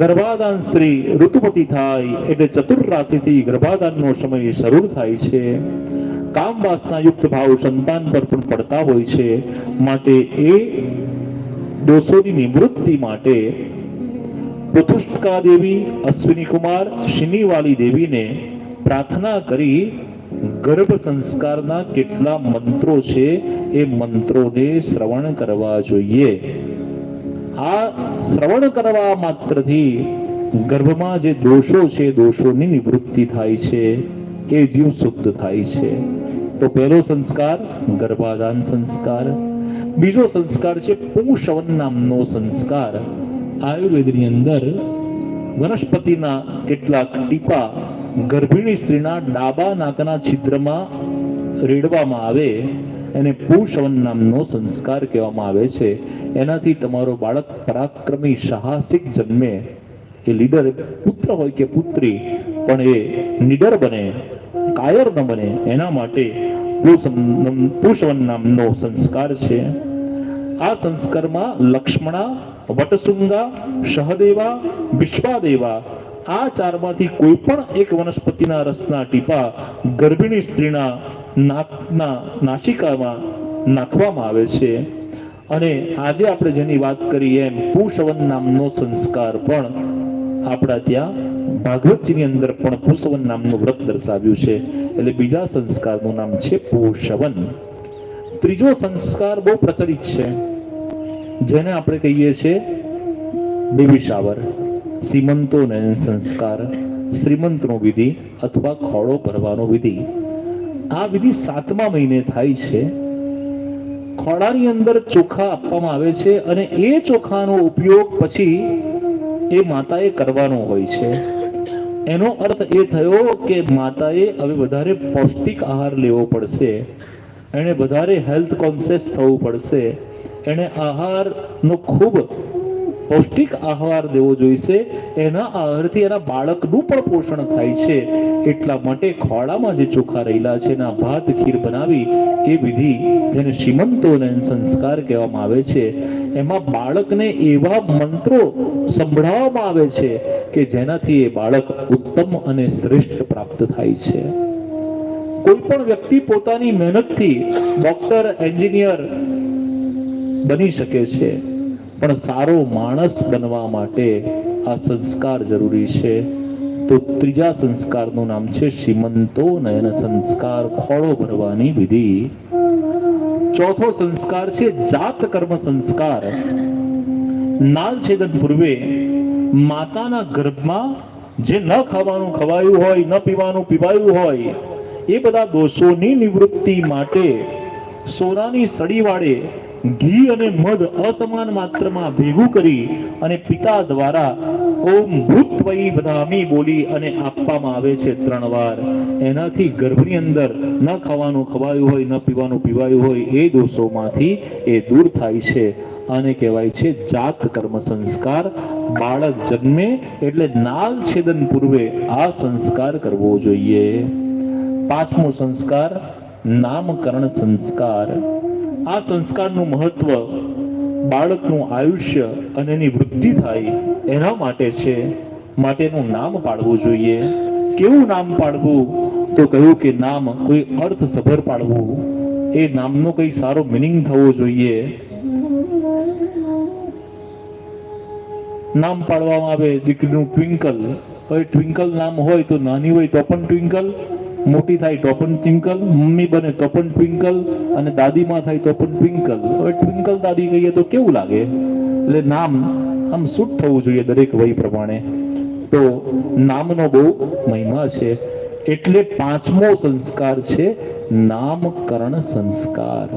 ગર્ભાધાન સ્ત્રી ઋતુમતી થાય એટલે ચતુર રાશિથી ગર્ભાધાનનો સમય શરૂ થાય છે. કામ વાસના યુક્ત ભાવ સંતાન પર પણ પડતા હોય છે, માટે એ દોષોની નિવૃત્તિ માટે પૃથુષ્કા દેવી, અશ્વિની કુમાર, શિનીવાલી દેવીને પ્રાર્થના કરી ગર્ભ સંસ્કારના કેટલા મંત્રો છે એ મંત્રોને શ્રવણ કરવા જોઈએ. આ શ્રવણ કરવા માત્રથી ગર્ભમાં જે દોષો છે દોષોની નિવૃત્તિ થાય છે, એ જીવ શુદ્ધ થાય છે. તો પહેલો સંસ્કાર ગર્ભાધાન સંસ્કાર. બીજો સંસ્કાર છે પુંશવન નામનો સંસ્કાર. આયુર્વેદની અંદર વનસ્પતિના કેટલાક ટીપા ગર્ભિણી સ્ત્રીના ડાબા નાકના છિદ્રમાં રેડવામાં આવે એને પુંશવન નામનો સંસ્કાર કહેવામાં આવે છે. એનાથી તમારો બાળક પરાક્રમી સાહસિક જન્મે, એ લીડર પુત્ર હોય કે પુત્રી પણ એ નીડર બને, કાયર ન બને, એના માટે પુંશવન નામનો સંસ્કાર છે. આ સંસ્કારમાં લક્ષ્મણા, વટશુંગા, સહદેવા, વિશ્વાદેવા આ ચારમાંથી કોઈ પણ એક વનસ્પતિના રસના ટીપા ગર્ભિણી સ્ત્રીના નાકના નાસિકામાં નાખવામાં આવે છે. અને આજે આપણે જેની વાત કરી એમ પુંશવન નામનો સંસ્કાર પણ આપણા ત્યાં ભાગવતજીની અંદર પણ પુંશવન નામનું વ્રત દર્શાવ્યું છે. એટલે બીજા સંસ્કારનું નામ છે પુંશવન. ત્રીજો સંસ્કાર બહુ પ્રચલિત છે, જેને આપણે કહીએ છીએ બેબી શાવર, સીમંતોનયન સંસ્કાર, શ્રીમંતનો વિધિ અથવા ખોળો ભરવાનો વિધિ. આ વિધિ 7મા મહિને થાય છે. ખોળાની અંદર ચોખા આપવામાં આવે છે અને એ ચોખાનો ઉપયોગ પછી એ માતાએ કરવાનો હોય છે. એનો અર્થ એ થયો કે માતાએ હવે વધારે પૌષ્ટિક આહાર લેવો પડશે, એને વધારે હેલ્થ કોન્શિયસ થવું પડશે, એને આહારનો ખૂબ પૌષ્ટિક આહાર દેવો જોઈશે. એના આહારથી એના બાળકનું પણ પોષણ થાય છે. એટલા માટે ખોળામાં જે ચોખા રહેલા છે એના ભાત ખીર બનાવી એ વિધિ, જેને શ્રીમંતોનયન સંસ્કાર કહેવામાં આવે છે, એમાં બાળકને એવા મંત્રો સંભળાવવામાં આવે છે કે જેનાથી એ બાળક ઉત્તમ અને શ્રેષ્ઠ પ્રાપ્ત થાય છે. કોઈ પણ વ્યક્તિ પોતાની મહેનતથી ડોક્ટર, એન્જિનિયર બની શકે છે, પણ સારો માણસ બનવા માટે આ સંસ્કાર જરૂરી છે. તો ત્રીજા સંસ્કારનું નામ છે શ્રીમંતોનયન સંસ્કાર, ખોળો ભરવાની વિધિ. ચોથો સંસ્કાર છે જાત કર્મ સંસ્કાર. નાલ છેદન પૂર્વે માતાના ગર્ભમાં જે ન ખાવાનું ખવાયું હોય, ન પીવાનું પીવાયું હોય, એ બધા દોષોની નિવૃત્તિ માટે સોનાની સળી વાળે ઘી અને મધ અસમાન માત્રામાં ભેગું કરી અને પિતા દ્વારા ઓમ ભૂત્વૈ વદામી બોલી અને આપવામાં આવે છે 3 વાર. એનાથી ગર્ભની અંદર ન ખાવાનું ખવાયું હોય, ન પીવાનું પીવાયું હોય, એ દોષોમાંથી એ દૂર થાય છે. આને કહેવાય છે જાત કર્મ સંસ્કાર. બાળક જન્મે એટલે નાલ છેદન પૂર્વે આ સંસ્કાર કરવો જોઈએ. 5મો સંસ્કાર નામકરણ સંસ્કાર. આ સંસ્કારનું મહત્વ બાળકનું આયુષ્ય અને એની વૃદ્ધિ થાય એના માટે છે. માટેનું નામ પાડવું જોઈએ. કેવું નામ પાડવું? તો કહ્યું કે નામ કોઈ અર્થસભર પાડવું. એ નામનો કઈ સારો મિનિંગ થવો જોઈએ. નામ પાડવામાં આવે દીકરીનું ટ્વિંકલ. હવે ટ્વિંકલ નામ હોય તો નાની હોય તો પણ ટ્વિંકલ, મોટી થાય તો પણ ટ્વિંકલ, મમ્મી બને તો પણ ટ્વિંકલ, અને દાદીમાં થાય તો પણ ટ્વિંકલ. હવે ટ્વિંકલ દાદી કહીએ તો કેવું લાગે? એટલે નામ આમ સૂટ થવું જોઈએ દરેક વય પ્રમાણે. તો નામનો બહુ મહિમા છે. એટલે 5મો સંસ્કાર છે નામકરણ સંસ્કાર.